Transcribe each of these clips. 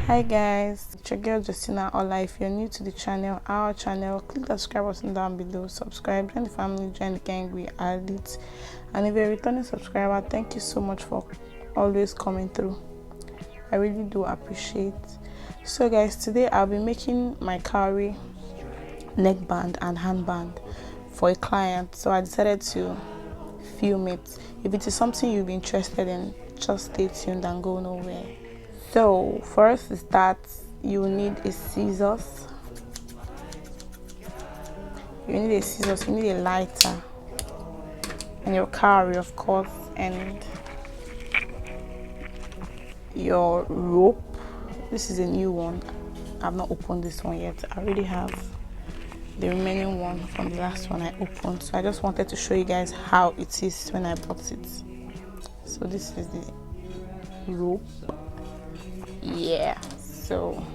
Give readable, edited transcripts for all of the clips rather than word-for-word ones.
Hi guys, it's your girl Jessina Ola. If you're new to the channel, our channel, click the subscribe button down below, subscribe, join the family, join the gang, we add it. And if you're a returning subscriber, thank you so much for always coming through. I really do appreciate. So guys, today I'll be making my Cowrie neckband and handband for a client, so I decided to film it. If it is something you'll be interested in, just stay tuned and go nowhere. So first is that you need a scissors, you need a lighter, and your Cowrie, of course, and your rope. This is a new one. I've not opened this one yet. I already have the remaining one from the last one I opened, so I just wanted to show you guys how it is when I bought it. So this is the rope. Yeah, so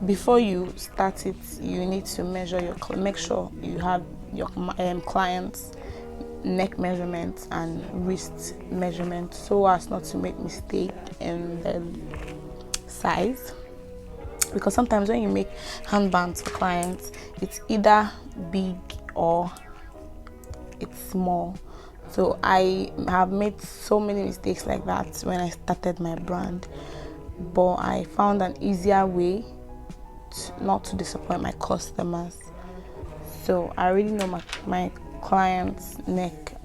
before you start it, you need to measure make sure you have your client's neck measurements and wrist measurements, so as not to make mistake in the size, because sometimes when you make handbands for clients, it's either big or it's small. So I have made so many mistakes like that when I started my brand, but I found an easier way not to disappoint my customers. So I already know my client's neck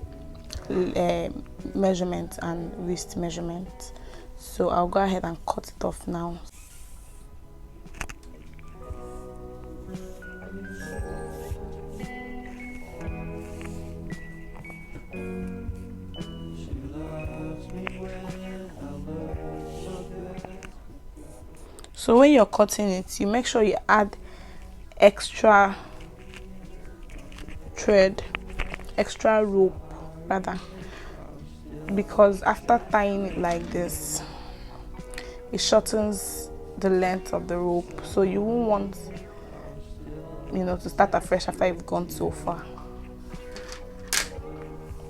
measurement and wrist measurement, so I'll go ahead and cut it off now. So when you're cutting it, you make sure you add extra thread, extra rope rather, because after tying it like this, it shortens the length of the rope, so you won't want, to start afresh after you've gone so far.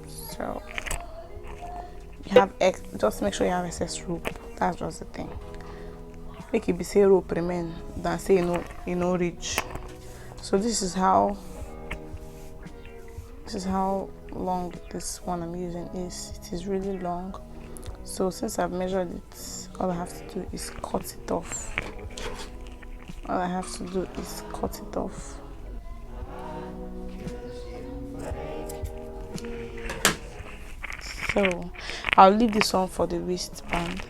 So you have just make sure you have excess rope. That's just the thing. Make it be say rope remain than say reach. So this is how long this one I'm using is. It is really long. So since I've measured it, all I have to do is cut it off. So I'll leave this one for the wristband.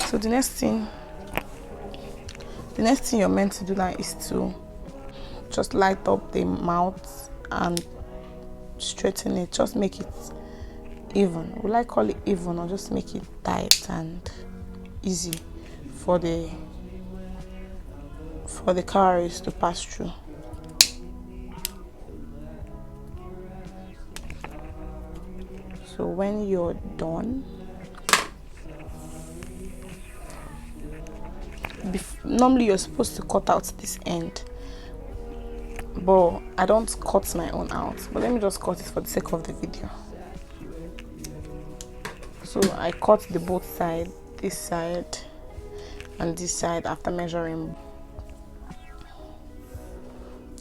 So the next thing you're meant to do now is to just light up the mouth and straighten it. Just make it even. Will I call it even, or just make it tight and easy for the cowries to pass through. So when you're done, normally you're supposed to cut out this end, but I don't cut my own out, but let me just cut it for the sake of the video. So I cut the both side, this side and this side, after measuring.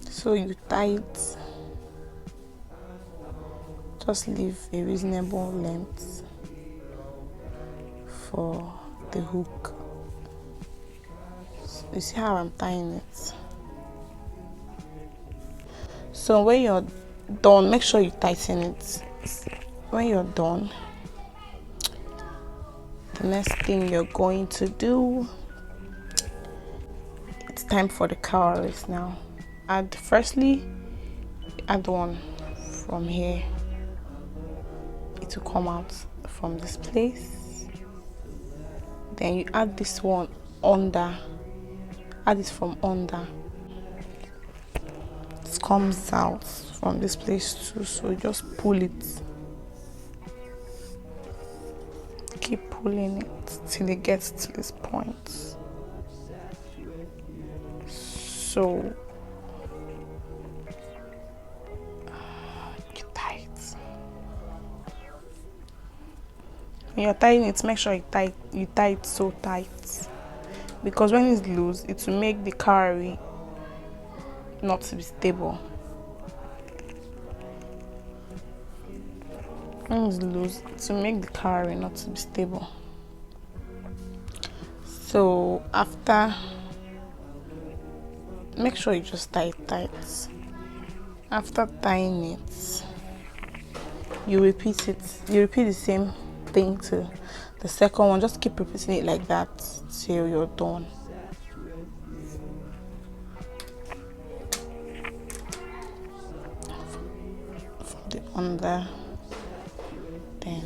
So you tie it, just leave a reasonable length for the hook. So you see how I'm tying it. So when you're done, make sure you tighten it. When you're done, the next thing you're going to do, it's time for the cowries now. Firstly, add one from here. It will come out from this place. Then you add this one under. Add it from under. It comes out from this place too, so just pull it. Keep pulling it till it gets to this point. So When you're tying it, make sure you tie it so tight, because when it's loose, it will make the cowrie not to be stable. When it's loose, it will make the cowrie not to be stable. So after, make sure you just tie it tight. After tying it, you repeat the same thing to the second one. Just keep repeating it like that till you're done. From the under, then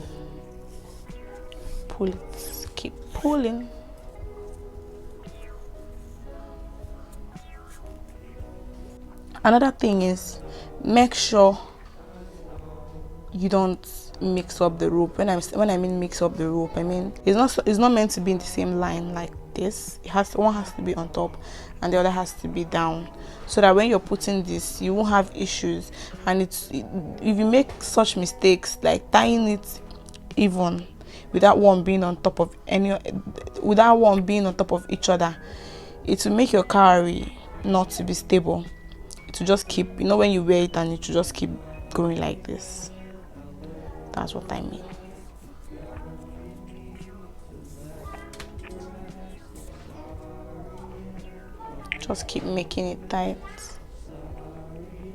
pull it, keep pulling. Another thing is, make sure you don't mix up the rope. When I mean mix up the rope, I mean it's not meant to be in the same line like this. One has to be on top and the other has to be down, so that when you're putting this, you won't have issues. And if you make such mistakes like tying it even without one being on top of each other, it will make your cowrie not to be stable. It will just keep, when you wear it, and it will just keep going like this. That's what I mean. Just keep making it tight.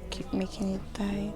Keep making it tight.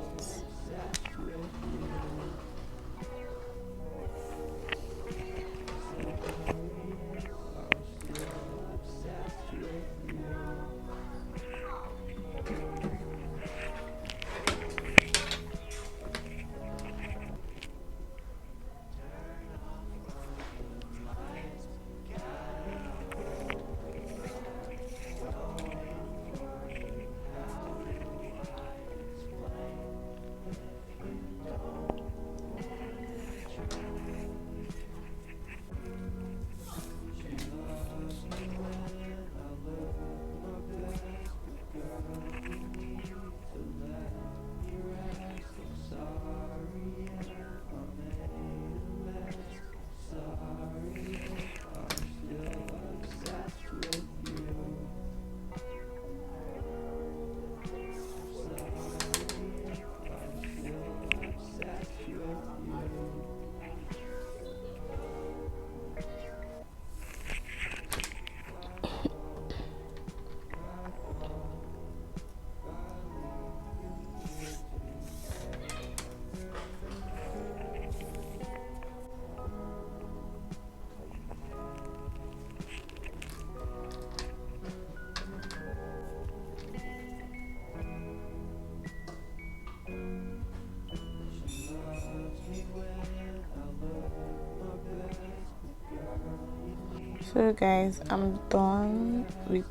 So guys, I'm done with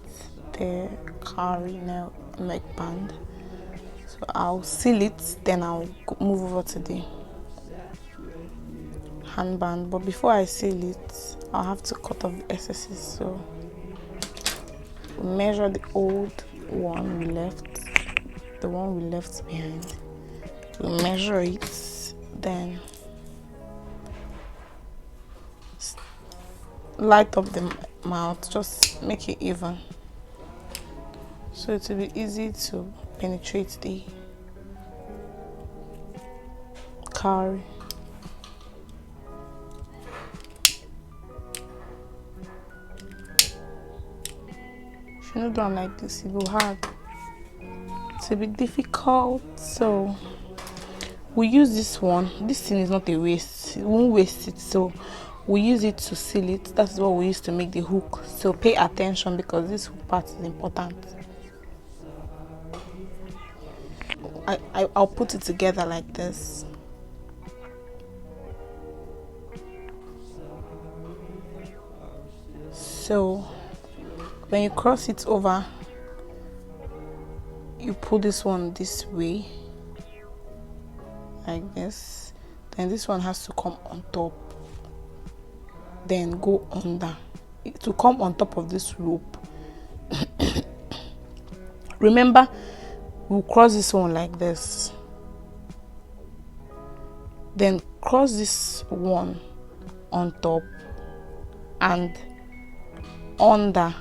the cowrie nail neckband. So I'll seal it, then I'll move over to the handband. But before I seal it, I'll have to cut off the excesses. So measure the old one we left, the one we left behind. We measure it, then light up the mouth, just make it even, so it will be easy to penetrate the cowrie. If you don't do it like this, it will hard. It's a bit difficult, so we use this one. This thing is not a waste, it won't waste it, so we use it to seal it. That's what we use to make the hook. So pay attention, because this hook part is important. I'll put it together like this. So when you cross it over, you pull this one this way like this, then this one has to come on top, then go under. It will come on top of this rope. Remember, we'll cross this one like this, then cross this one on top and under,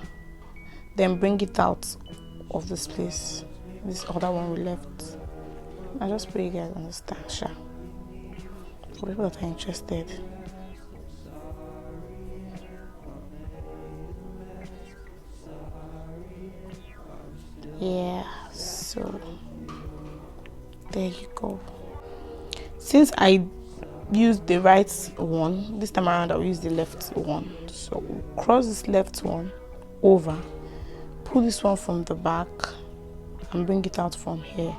then bring it out of this place. This other one we left. I just pray you guys understand, sha. For people that are interested. Yeah, so there you go. Since I used the right one, this time around I'll use the left one. So cross this left one over, pull this one from the back and bring it out from here.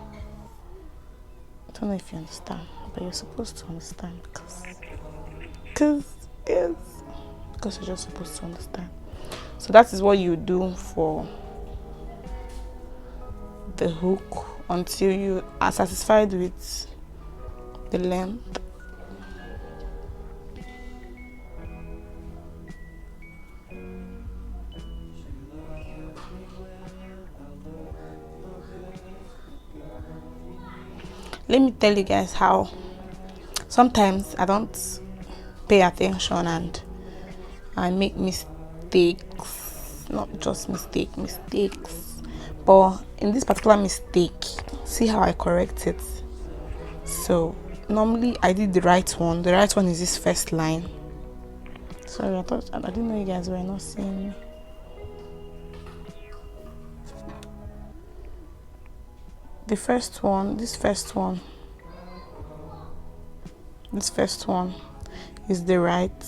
I don't know if you understand, but you're supposed to understand because you're just supposed to understand. So that is what you do for the hook until you are satisfied with the length. Let me tell you guys how sometimes I don't pay attention and I make mistakes, not just mistakes, but in this particular mistake, see how I correct it. So normally I did the right one. The right one is this first line. Sorry, I didn't know you guys were not seeing me. The first one, this first one is the right,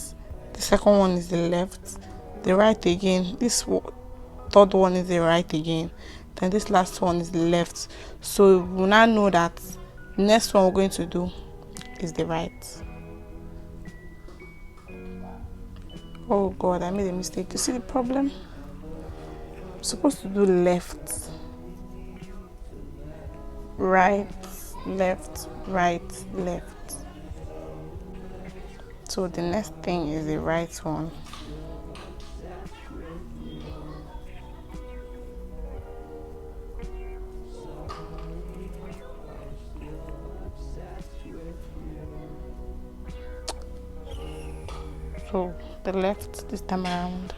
the second one is the left, the right again, this third one is the right again, then this last one is the left. So we now know that the next one we're going to do is the right. Oh God, I made a mistake. You see the problem? I'm supposed to do left, right, left, right, left. So the next thing is the right one. So the left this time around.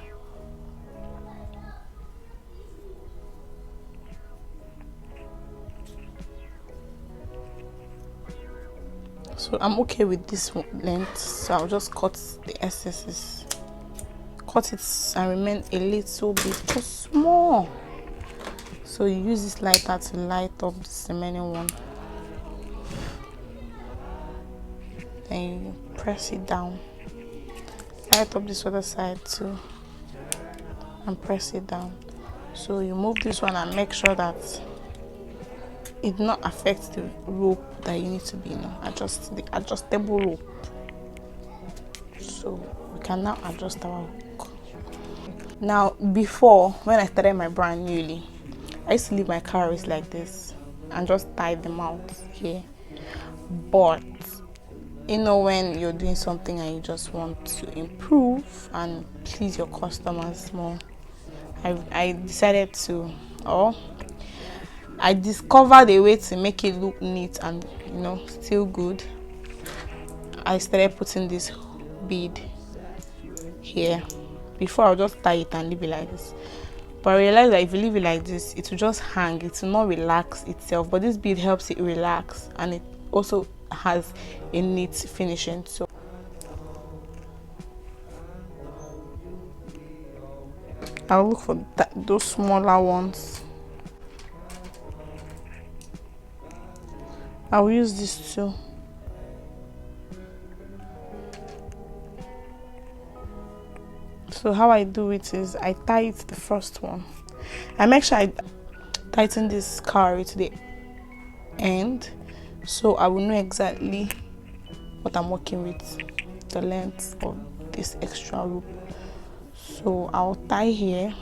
So I'm okay with this length, so I'll just cut the excesses. Cut it and remain a little bit too small. So you use this lighter to light up this remaining one. Then you press it down. Light up this other side too. And press it down. So you move this one and make sure that it not affects the rope that you need to be, adjust the adjustable rope. So we can now adjust our hook. Now before, when I started my brand newly, I used to leave my cowries like this and just tie them out here. But when you're doing something and you just want to improve and please your customers more, I decided to, I discovered a way to make it look neat and still good. I started putting this bead here. Before I would just tie it and leave it like this, but I realized that if you leave it like this, it will just hang, it will not relax itself. But this bead helps it relax and it also has a neat finishing. So I'll look for those smaller ones. I'll use this too. So how I do it is I tie it to the first one. I make sure I tighten this cowrie to the end, so I will know exactly what I'm working with, the length of this extra rope. So I'll tie here.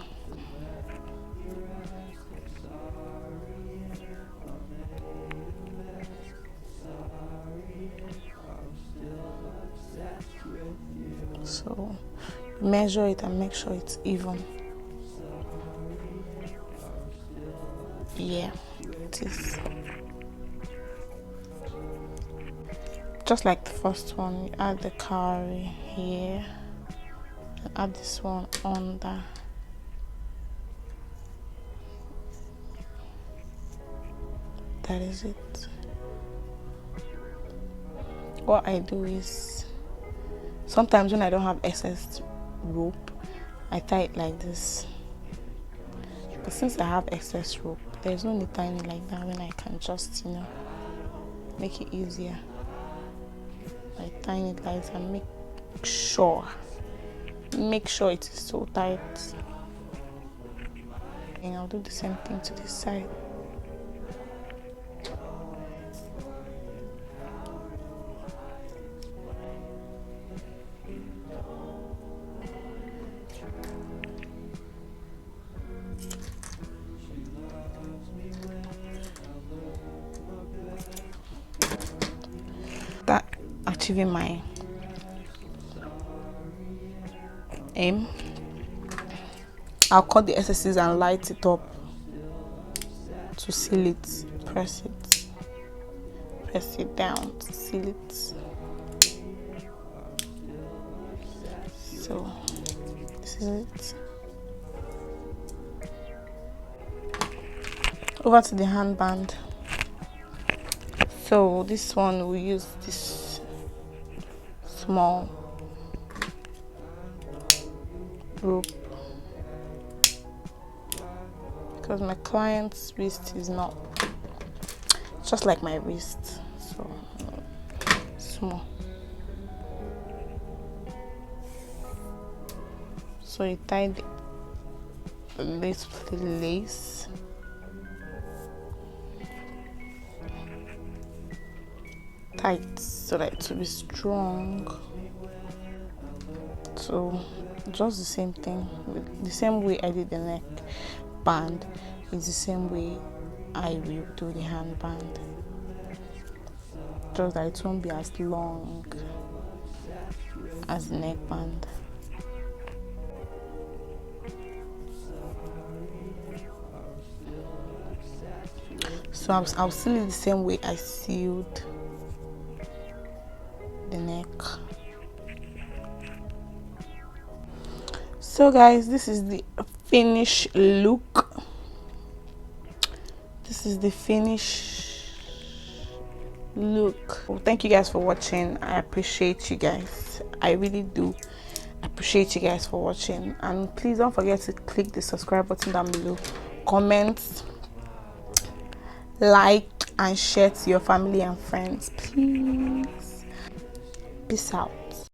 So measure it and make sure it's even. Yeah, it is. just like the first one, you add the cowrie here and add this one under. That is it. What I do is, sometimes when I don't have excess rope, I tie it like this. But since I have excess rope, there's no need tying it like that when I can just, make it easier. I tie it like this and make sure it is so tight. And I'll do the same thing to this side. That achieving my aim, I'll cut the excesses and light it up to seal it. Press it down to seal it. So this is it. Over to the handband. So this one we use this small rope because my client's wrist is not just like my wrist, so small. So you tie the lace with the lace. Tight so that it will be strong. So just the same thing, the same way I did the neck band is the same way I will do the handband, just that it won't be as long as the neck band. So I'll seal it the same way I sealed the neck. So guys, this is the finished look. This is the finished look. Well, thank you guys for watching. I appreciate you guys. I really do appreciate you guys for watching, and please don't forget to click the subscribe button down below, comment, like and share to your family and friends, please. Peace out.